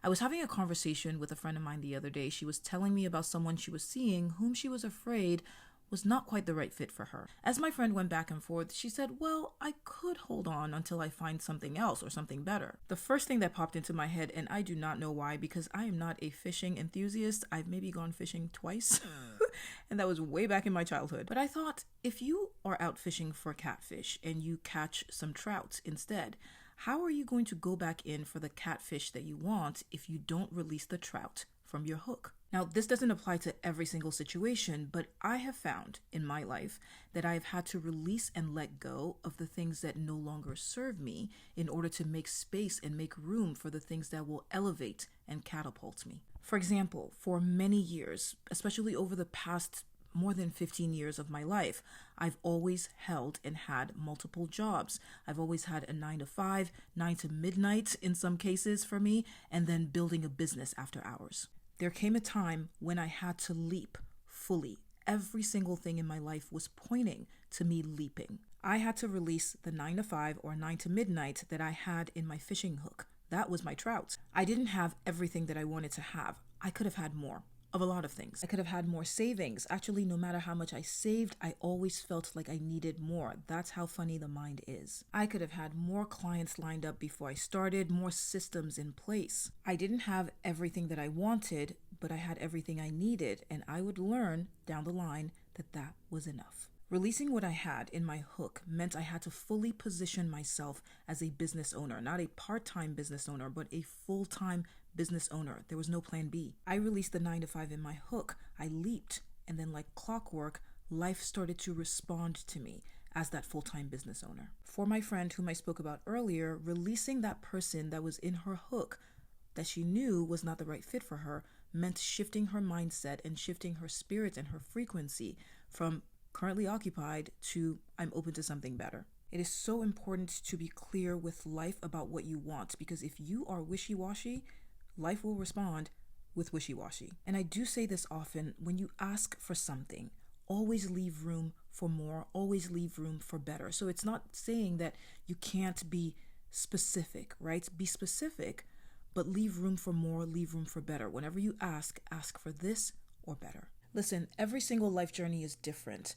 I was having a conversation with a friend of mine the other day. She was telling me about someone she was seeing whom she was afraid was not quite the right fit for her. As my friend went back and forth, she said, well, I could hold on until I find something else or something better. The first thing that popped into my head, and I do not know why, because I am not a fishing enthusiast. I've maybe gone fishing twice, and that was way back in my childhood. But I thought, if you are out fishing for catfish and you catch some trout instead, how are you going to go back in for the catfish that you want if you don't release the trout from your hook? Now, this doesn't apply to every single situation, but I have found in my life that I've had to release and let go of the things that no longer serve me in order to make space and make room for the things that will elevate and catapult me. For example, for many years, especially over the past more than 15 years of my life, I've always held and had multiple jobs. I've always had a 9 to 5, 9 to midnight in some cases for me, and then building a business after hours. There came a time when I had to leap fully. Every single thing in my life was pointing to me leaping. I had to release the 9 to 5 or 9 to midnight that I had in my fishing hook. That was my trout. I didn't have everything that I wanted to have. I could have had more of a lot of things. I could have had more savings. Actually, no matter how much I saved, I always felt like I needed more. That's how funny the mind is. I could have had more clients lined up before I started, more systems in place. I didn't have everything that I wanted, but I had everything I needed, and I would learn down the line that that was enough. Releasing what I had in my hook meant I had to fully position myself as a business owner, not a part-time business owner, but a full-time business owner. There was no plan B. I released the 9 to 5 in my hook. I leaped, and then like clockwork, life started to respond to me as that full-time business owner. For my friend whom I spoke about earlier, releasing that person that was in her hook that she knew was not the right fit for her meant shifting her mindset and shifting her spirit and her frequency from currently occupied to I'm open to something better. It is so important to be clear with life about what you want, because if you are wishy-washy, life will respond with wishy-washy. And I do say this often, when you ask for something, always leave room for more, always leave room for better. So it's not saying that you can't be specific, right? Be specific, but leave room for more, leave room for better. Whenever you ask for this or better. Listen, every single life journey is different,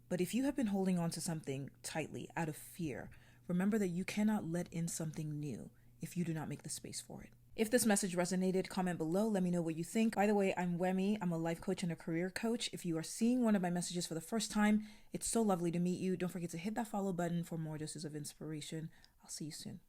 but if you have been holding on to something tightly out of fear, remember that you cannot let in something new if you do not make the space for it. If this message resonated, comment below. Let me know what you think. By the way, I'm Wemi. I'm a life coach and a career coach. If you are seeing one of my messages for the first time, it's so lovely to meet you. Don't forget to hit that follow button for more doses of inspiration. I'll see you soon.